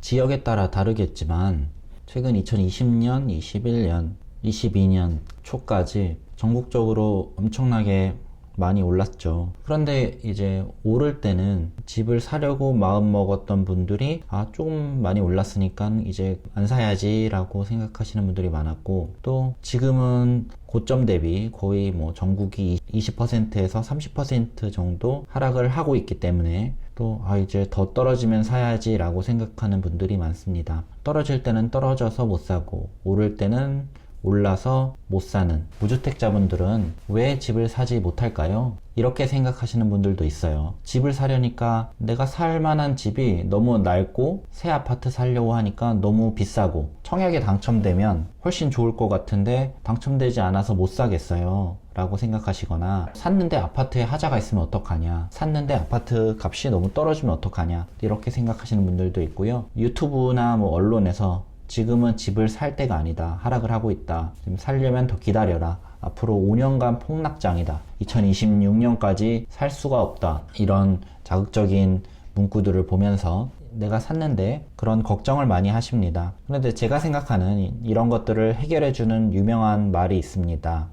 지역에 따라 다르겠지만 최근 2020년, 21년, 22년 초까지 전국적으로 엄청나게 많이 올랐죠. 그런데 이제 오를 때는 집을 사려고 마음 먹었던 분들이 조금 많이 올랐으니까 이제 안 사야지 라고 생각하시는 분들이 많았고, 또 지금은 고점 대비 거의 뭐 전국이 20%에서 30% 정도 하락을 하고 있기 때문에 또 이제 더 떨어지면 사야지 라고 생각하는 분들이 많습니다. 떨어질 때는 떨어져서 못 사고 오를 때는 올라서 못 사는 무주택자분들은 왜 집을 사지 못할까요? 이렇게 생각하시는 분들도 있어요. 집을 사려니까 내가 살 만한 집이 너무 낡고 새 아파트 사려고 하니까 너무 비싸고 청약에 당첨되면 훨씬 좋을 것 같은데 당첨되지 않아서 못 사겠어요 라고 생각하시거나, 샀는데 아파트에 하자가 있으면 어떡하냐, 샀는데 아파트 값이 너무 떨어지면 어떡하냐, 이렇게 생각하시는 분들도 있고요. 유튜브나 뭐 언론에서 지금은 집을 살 때가 아니다, 하락을 하고 있다, 지금 살려면 더 기다려라, 앞으로 5년간 폭락장이다, 2026년까지 살 수가 없다, 이런 자극적인 문구들을 보면서 내가 샀는데 그런 걱정을 많이 하십니다. 그런데 제가 생각하는 이런 것들을 해결해주는 유명한 말이 있습니다.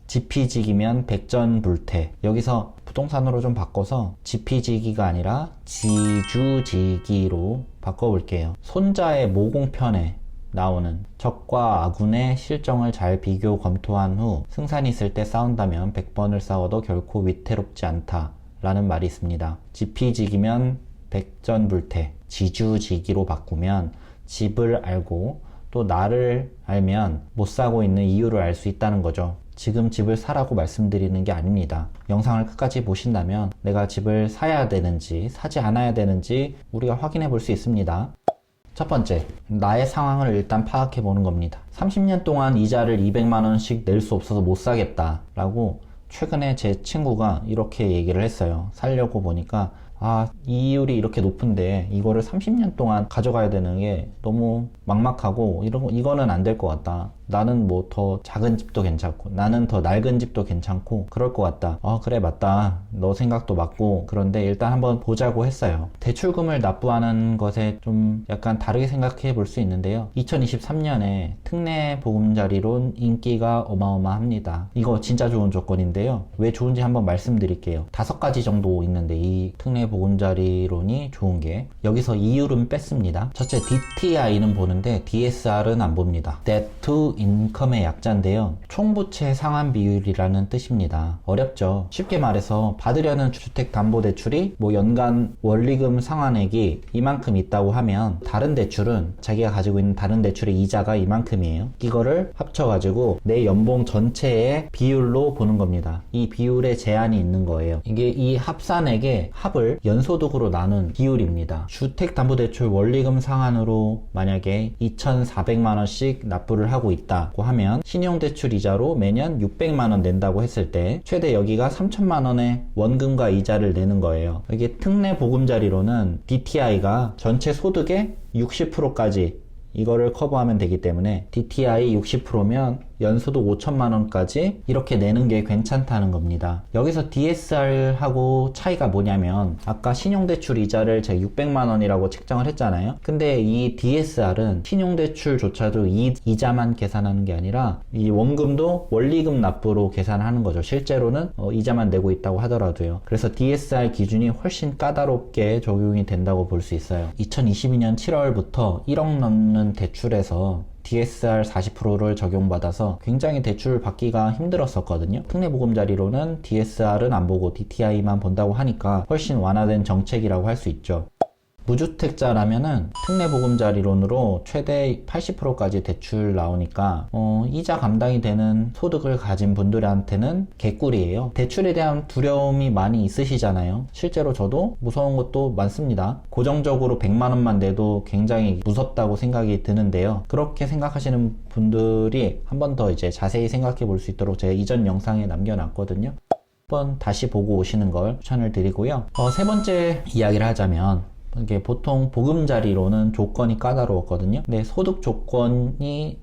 지피지기면 백전불태. 여기서 부동산으로 좀 바꿔서 지피지기가 아니라 지주지기로 바꿔볼게요. 손자의 모공편에 나오는 적과 아군의 실정을 잘 비교 검토한 후 승산이 있을 때 싸운다면 100번을 싸워도 결코 위태롭지 않다 라는 말이 있습니다. 지피지기면 백전불태, 지주지기로 바꾸면 집을 알고 또 나를 알면 못 사고 있는 이유를 알 수 있다는 거죠. 지금 집을 사라고 말씀드리는 게 아닙니다. 영상을 끝까지 보신다면 내가 집을 사야 되는지 사지 않아야 되는지 우리가 확인해 볼 수 있습니다. 첫 번째, 나의 상황을 일단 파악해 보는 겁니다. 30년 동안 이자를 200만원씩 낼 수 없어서 못 사겠다 라고 최근에 제 친구가 이렇게 얘기를 했어요. 살려고 보니까 이율이 이렇게 높은데 이거를 30년 동안 가져가야 되는 게 너무 막막하고 이거는 안 될 것 같다. 나는 뭐 더 작은 집도 괜찮고 나는 더 낡은 집도 괜찮고 그럴 것 같다. 그래 맞다. 너 생각도 맞고 그런데 일단 한번 보자고 했어요. 대출금을 납부하는 것에 좀 약간 다르게 생각해 볼 수 있는데요. 2023년에 특례 보금자리론 인기가 어마어마합니다. 이거 진짜 좋은 조건인데요. 왜 좋은지 한번 말씀드릴게요. 5가지 정도 있는데 이 특례 보금자리론이 좋은 게 여기서 이율은 뺐습니다. 첫째, DTI는 보는데 DSR은 안 봅니다. Debt to Income의 약자인데요. 총부채 상환 비율이라는 뜻입니다. 어렵죠. 쉽게 말해서 받으려는 주택담보대출이 뭐 연간 원리금 상환액이 이만큼 있다고 하면 다른 대출은 자기가 가지고 있는 다른 대출의 이자가 이만큼이에요. 이거를 합쳐가지고 내 연봉 전체의 비율로 보는 겁니다. 이 비율에 제한이 있는 거예요. 이게 이 합산액의 합을 연소득으로 나눈 비율입니다. 주택담보대출 원리금 상환으로 만약에 2,400만원씩 납부를 하고 있다고 하면 신용대출 이자로 매년 600만원 낸다고 했을 때 최대 여기가 3천만원의 원금과 이자를 내는 거예요. 이게 특례 보금자리로는 DTI가 전체 소득의 60%까지 이거를 커버하면 되기 때문에 DTI 60%면 연소득 5천만원까지 이렇게 내는 게 괜찮다는 겁니다. 여기서 DSR하고 차이가 뭐냐면 아까 신용대출 이자를 제가 600만원이라고 책정을 했잖아요. 근데 이 DSR은 신용대출조차도 이자만 계산하는 게 아니라 이 원금도 원리금 납부로 계산하는 거죠. 실제로는 이자만 내고 있다고 하더라도요. 그래서 DSR 기준이 훨씬 까다롭게 적용이 된다고 볼 수 있어요. 2022년 7월부터 1억 넘는 대출에서 DSR 40%를 적용받아서 굉장히 대출을 받기가 힘들었었거든요. 특례보금자리로는 DSR은 안 보고 DTI만 본다고 하니까 훨씬 완화된 정책이라고 할 수 있죠. 무주택자라면은 특례보금자리론으로 최대 80%까지 대출 나오니까 이자 감당이 되는 소득을 가진 분들한테는 개꿀이에요. 대출에 대한 두려움이 많이 있으시잖아요. 실제로 저도 무서운 것도 많습니다. 고정적으로 100만원만 내도 굉장히 무섭다고 생각이 드는데요. 그렇게 생각하시는 분들이 한 번 더 이제 자세히 생각해 볼 수 있도록 제가 이전 영상에 남겨놨거든요. 한번 다시 보고 오시는 걸 추천을 드리고요. 세 번째 이야기를 하자면 이게 보통 보금자리로는 조건이 까다로웠거든요. 근데 소득 조건이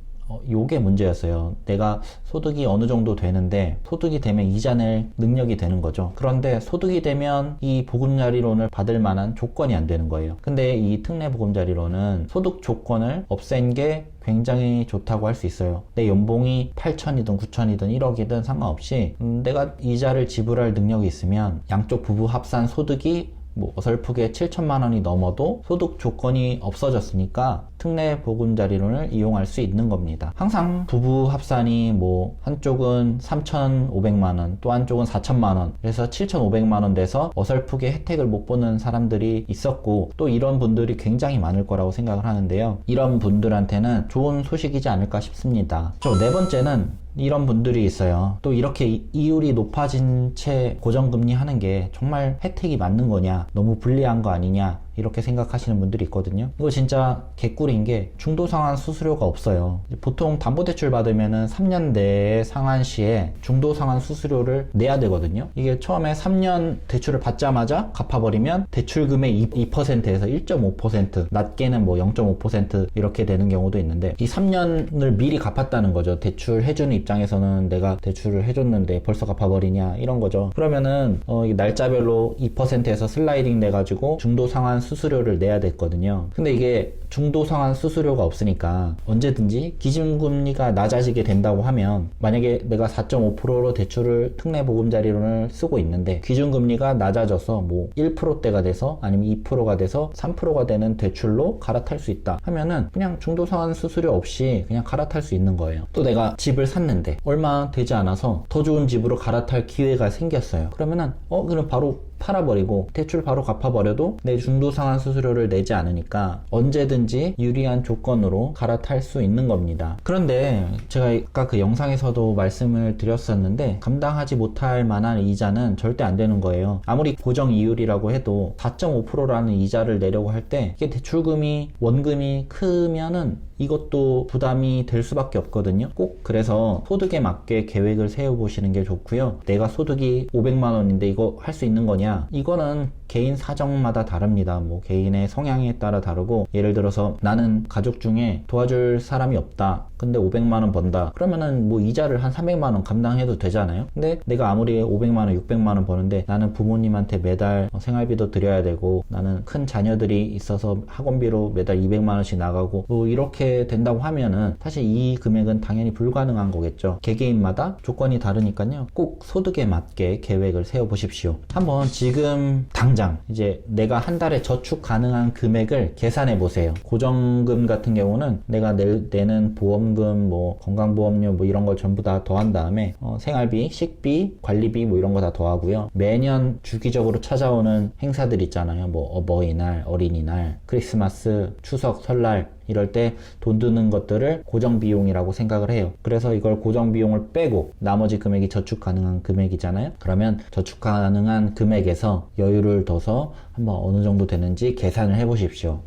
요게 문제였어요. 내가 소득이 어느 정도 되는데 소득이 되면 이자 낼 능력이 되는 거죠. 그런데 소득이 되면 이 보금자리론을 받을 만한 조건이 안 되는 거예요. 근데 이 특례 보금자리론은 소득 조건을 없앤 게 굉장히 좋다고 할 수 있어요. 내 연봉이 8천이든 9천이든 1억이든 상관없이 내가 이자를 지불할 능력이 있으면 양쪽 부부 합산 소득이 어설프게 7천만 원이 넘어도 소득 조건이 없어졌으니까 특례 보금자리론을 이용할 수 있는 겁니다. 항상 부부 합산이 한쪽은 3,500만 원, 또 한쪽은 4천만 원, 그래서 7,500만 원 돼서 어설프게 혜택을 못 보는 사람들이 있었고, 또 이런 분들이 굉장히 많을 거라고 생각을 하는데요. 이런 분들한테는 좋은 소식이지 않을까 싶습니다. 네 번째는 이런 분들이 있어요. 또 이렇게 이율이 높아진 채 고정금리 하는 게 정말 혜택이 맞는 거냐, 너무 불리한 거 아니냐, 이렇게 생각하시는 분들이 있거든요. 이거 진짜 개꿀인 게 중도상환 수수료가 없어요. 보통 담보대출 받으면은 3년 내에 상환 시에 중도상환 수수료를 내야 되거든요. 이게 처음에 3년 대출을 받자마자 갚아버리면 대출금의 2%에서 1.5%, 낮게는 0.5% 이렇게 되는 경우도 있는데, 이 3년을 미리 갚았다는 거죠. 대출 해주는 입장에서는 내가 대출을 해줬는데 벌써 갚아버리냐, 이런 거죠. 그러면은 날짜별로 2%에서 슬라이딩 돼가지고 중도상환 수수료를 내야 됐거든요. 근데 이게 중도상환 수수료가 없으니까 언제든지 기준금리가 낮아지게 된다고 하면, 만약에 내가 4.5%로 대출을 특례 보금자리론을 쓰고 있는데 기준금리가 낮아져서 1%대가 돼서 아니면 2%가 돼서 3%가 되는 대출로 갈아탈 수 있다 하면은 그냥 중도상환 수수료 없이 그냥 갈아탈 수 있는 거예요. 또 내가 집을 샀는데 얼마 되지 않아서 더 좋은 집으로 갈아탈 기회가 생겼어요. 그러면은 그럼 바로 팔아버리고 대출 바로 갚아버려도 내 중도상환 수수료를 내지 않으니까 언제든지 유리한 조건으로 갈아탈 수 있는 겁니다. 그런데 제가 아까 그 영상에서도 말씀을 드렸었는데, 감당하지 못할 만한 이자는 절대 안 되는 거예요. 아무리 고정 이율이라고 해도 4.5%라는 이자를 내려고 할 때 이게 대출금이 원금이 크면은 이것도 부담이 될 수밖에 없거든요. 꼭 그래서 소득에 맞게 계획을 세워보시는 게 좋고요. 내가 소득이 500만 원인데 이거 할 수 있는 거냐? 이거는 개인 사정마다 다릅니다. 개인의 성향에 따라 다르고, 예를 들어서 나는 가족 중에 도와줄 사람이 없다. 근데 500만 원 번다. 그러면은 이자를 한 300만 원 감당해도 되잖아요. 근데 내가 아무리 500만 원, 600만 원 버는데 나는 부모님한테 매달 생활비도 드려야 되고, 나는 큰 자녀들이 있어서 학원비로 매달 200만 원씩 나가고, 이렇게 된다고 하면은 사실 이 금액은 당연히 불가능한 거겠죠. 개개인마다 조건이 다르니까요. 꼭 소득에 맞게 계획을 세워 보십시오. 한번 지금 당장 이제 내가 한 달에 저축 가능한 금액을 계산해 보세요. 고정금 같은 경우는 내가 내는 보험금, 건강보험료 이런 걸 전부 다 더한 다음에 생활비, 식비, 관리비 이런 거 다 더하고요. 매년 주기적으로 찾아오는 행사들 있잖아요. 어버이날, 어린이날, 크리스마스, 추석, 설날, 이럴 때 돈 드는 것들을 고정비용이라고 생각을 해요. 그래서 이걸 고정비용을 빼고 나머지 금액이 저축 가능한 금액이잖아요. 그러면 저축 가능한 금액에서 여유를 둬서 한번 어느 정도 되는지 계산을 해 보십시오.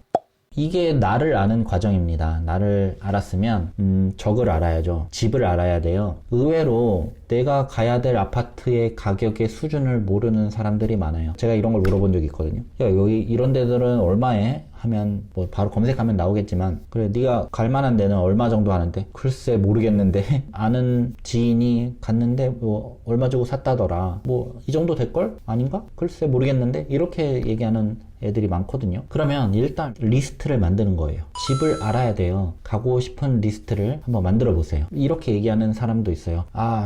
이게 나를 아는 과정입니다. 나를 알았으면 적을 알아야죠. 집을 알아야 돼요. 의외로 내가 가야 될 아파트의 가격의 수준을 모르는 사람들이 많아요. 제가 이런 걸 물어본 적이 있거든요. 야, 여기 이런 데들은 얼마에? 하면 바로 검색하면 나오겠지만, 그래 네가 갈 만한 데는 얼마 정도 하는데? 글쎄 모르겠는데 아는 지인이 갔는데 얼마 주고 샀다더라. 이 정도 될걸? 아닌가? 글쎄 모르겠는데? 이렇게 얘기하는 애들이 많거든요. 그러면 일단 리스트를 만드는 거예요. 집을 알아야 돼요. 가고 싶은 리스트를 한번 만들어 보세요. 이렇게 얘기하는 사람도 있어요.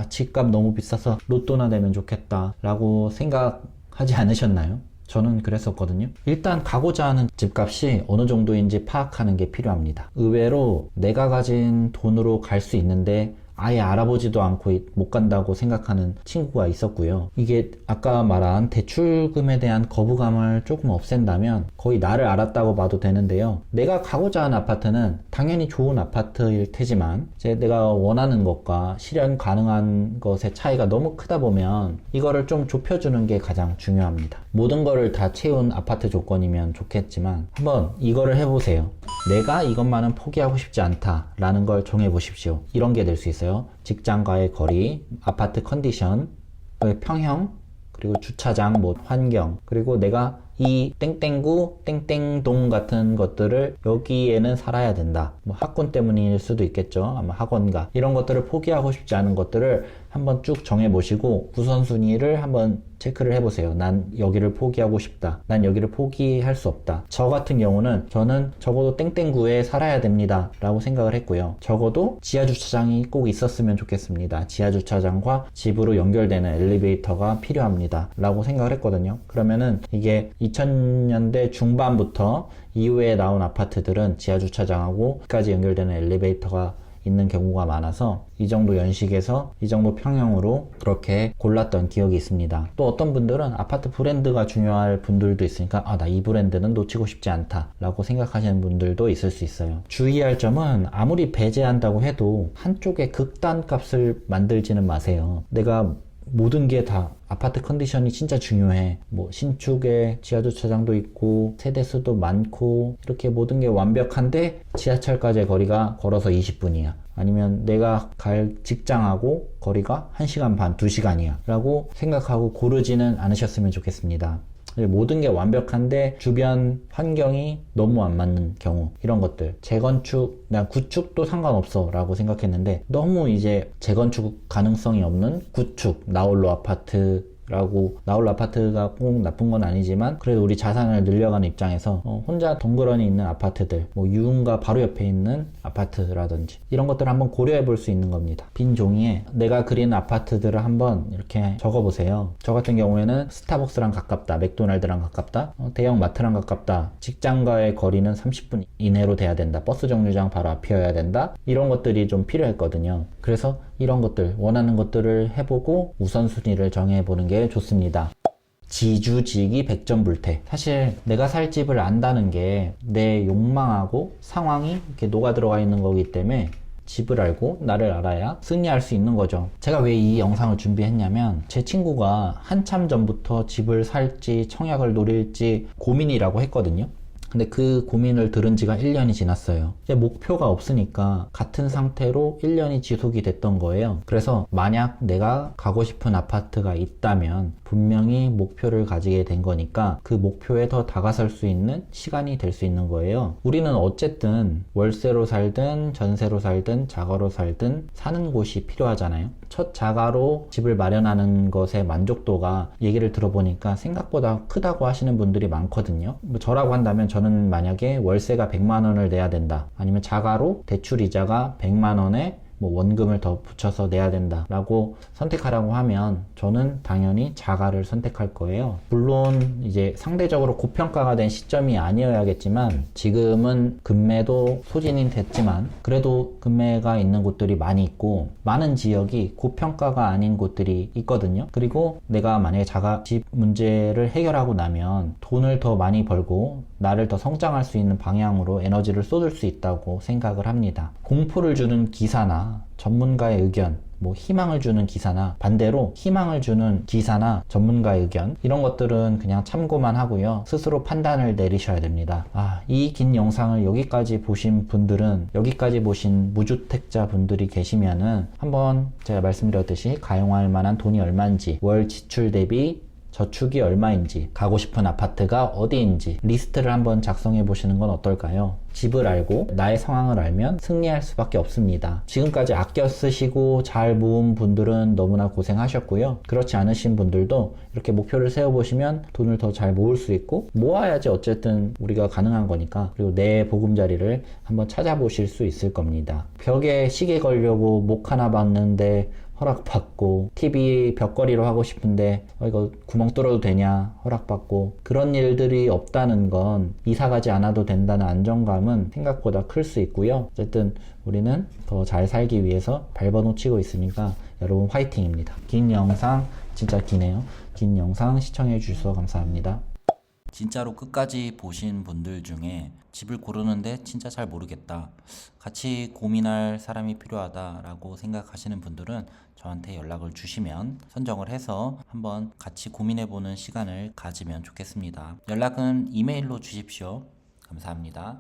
집값 너무 비싸서 로또나 내면 좋겠다 라고 생각하지 않으셨나요? 저는 그랬었거든요. 일단 가고자 하는 집값이 어느 정도인지 파악하는 게 필요합니다. 의외로 내가 가진 돈으로 갈 수 있는데 아예 알아보지도 않고 못 간다고 생각하는 친구가 있었고요. 이게 아까 말한 대출금에 대한 거부감을 조금 없앤다면 거의 나를 알았다고 봐도 되는데요. 내가 가고자 하는 아파트는 당연히 좋은 아파트일 테지만 이제 내가 원하는 것과 실현 가능한 것의 차이가 너무 크다 보면 이거를 좀 좁혀주는 게 가장 중요합니다. 모든 거를 다 채운 아파트 조건이면 좋겠지만 한번 이거를 해보세요. 내가 이것만은 포기하고 싶지 않다 라는 걸 정해보십시오. 이런 게 될 수 있어요. 직장과의 거리, 아파트 컨디션, 평형, 그리고 주차장, 환경, 그리고 내가 이 땡땡구, 땡땡동 같은 것들을 여기에는 살아야 된다. 뭐 학군 때문일 수도 있겠죠. 아마 학원가. 이런 것들을 포기하고 싶지 않은 것들을 한번 쭉 정해보시고 우선순위를 한번 체크를 해보세요. 난 여기를 포기하고 싶다. 난 여기를 포기할 수 없다. 저 같은 경우는 저는 적어도 땡땡구에 살아야 됩니다. 라고 생각을 했고요. 적어도 지하주차장이 꼭 있었으면 좋겠습니다. 지하주차장과 집으로 연결되는 엘리베이터가 필요합니다. 라고 생각을 했거든요. 그러면은 이게 2000년대 중반부터 이후에 나온 아파트들은 지하주차장하고 까지 연결되는 엘리베이터가 있는 경우가 많아서 이 정도 연식에서 이 정도 평형으로 그렇게 골랐던 기억이 있습니다. 또 어떤 분들은 아파트 브랜드가 중요할 분들도 있으니까 나 이 브랜드는 놓치고 싶지 않다 라고 생각하시는 분들도 있을 수 있어요. 주의할 점은 아무리 배제한다고 해도 한쪽에 극단값을 만들지는 마세요. 내가 모든 게 다 아파트 컨디션이 진짜 중요해. 뭐 신축에 지하주차장도 있고 세대수도 많고 이렇게 모든 게 완벽한데 지하철까지의 거리가 걸어서 20분이야. 아니면 내가 갈 직장하고 거리가 1시간 반, 2시간이야 라고 생각하고 고르지는 않으셨으면 좋겠습니다. 모든 게 완벽한데 주변 환경이 너무 안 맞는 경우, 이런 것들 재건축, 난 구축도 상관없어 라고 생각했는데 너무 이제 재건축 가능성이 없는 구축, 나홀로 아파트 라고, 나홀로 아파트가 꼭 나쁜 건 아니지만 그래도 우리 자산을 늘려가는 입장에서 혼자 덩그러니 있는 아파트들, 뭐 유흥가 바로 옆에 있는 아파트라든지 이런 것들을 한번 고려해 볼 수 있는 겁니다. 빈 종이에 내가 그린 아파트들을 한번 이렇게 적어 보세요. 저 같은 경우에는 스타벅스랑 가깝다, 맥도날드랑 가깝다, 대형 마트랑 가깝다, 직장과의 거리는 30분 이내로 돼야 된다, 버스 정류장 바로 앞이어야 된다, 이런 것들이 좀 필요했거든요. 그래서 이런 것들, 원하는 것들을 해보고 우선순위를 정해보는 게 좋습니다. 지주지기 백전불태. 사실 내가 살 집을 안다는 게 내 욕망하고 상황이 이렇게 녹아 들어가 있는 거기 때문에 집을 알고 나를 알아야 승리할 수 있는 거죠. 제가 왜 이 영상을 준비했냐면 제 친구가 한참 전부터 집을 살지 청약을 노릴지 고민이라고 했거든요. 근데 그 고민을 들은 지가 1년이 지났어요. 이제 목표가 없으니까 같은 상태로 1년이 지속이 됐던 거예요. 그래서 만약 내가 가고 싶은 아파트가 있다면 분명히 목표를 가지게 된 거니까 그 목표에 더 다가설 수 있는 시간이 될 수 있는 거예요. 우리는 어쨌든 월세로 살든 전세로 살든 자가로 살든 사는 곳이 필요하잖아요. 첫 자가로 집을 마련하는 것의 만족도가 얘기를 들어보니까 생각보다 크다고 하시는 분들이 많거든요. 뭐 저라고 한다면 저는 만약에 월세가 100만 원을 내야 된다, 아니면 자가로 대출 이자가 100만 원에 뭐 원금을 더 붙여서 내야 된다 라고 선택하라고 하면 저는 당연히 자가를 선택할 거예요. 물론 이제 상대적으로 고평가가 된 시점이 아니어야겠지만 지금은 금매도 소진이 됐지만 그래도 금매가 있는 곳들이 많이 있고 많은 지역이 고평가가 아닌 곳들이 있거든요. 그리고 내가 만약에 자가집 문제를 해결하고 나면 돈을 더 많이 벌고 나를 더 성장할 수 있는 방향으로 에너지를 쏟을 수 있다고 생각을 합니다. 공포를 주는 기사나 전문가의 의견, 뭐 희망을 주는 기사나 반대로 희망을 주는 기사나 전문가의 의견, 이런 것들은 그냥 참고만 하고요. 스스로 판단을 내리셔야 됩니다. 이 긴 영상을 여기까지 보신 분들은, 여기까지 보신 무주택자 분들이 계시면은 한번 제가 말씀드렸듯이 가용할 만한 돈이 얼마인지, 월 지출 대비 저축이 얼마인지, 가고 싶은 아파트가 어디인지 리스트를 한번 작성해 보시는 건 어떨까요? 집을 알고 나의 상황을 알면 승리할 수밖에 없습니다. 지금까지 아껴 쓰시고 잘 모은 분들은 너무나 고생하셨고요. 그렇지 않으신 분들도 이렇게 목표를 세워보시면 돈을 더 잘 모을 수 있고, 모아야지 어쨌든 우리가 가능한 거니까. 그리고 내 보금자리를 한번 찾아보실 수 있을 겁니다. 벽에 시계 걸려고 목 하나 박는데 허락받고, TV 벽걸이로 하고 싶은데 이거 구멍 뚫어도 되냐 허락받고, 그런 일들이 없다는 건 이사 가지 않아도 된다는 안정감은 생각보다 클 수 있고요. 어쨌든 우리는 더 잘 살기 위해서 발버둥 치고 있으니까 여러분 화이팅입니다. 긴 영상, 진짜 기네요. 긴 영상 시청해 주셔서 감사합니다. 진짜로 끝까지 보신 분들 중에 집을 고르는데 진짜 잘 모르겠다, 같이 고민할 사람이 필요하다라고 생각하시는 분들은 저한테 연락을 주시면 선정을 해서 한번 같이 고민해보는 시간을 가지면 좋겠습니다. 연락은 이메일로 주십시오. 감사합니다.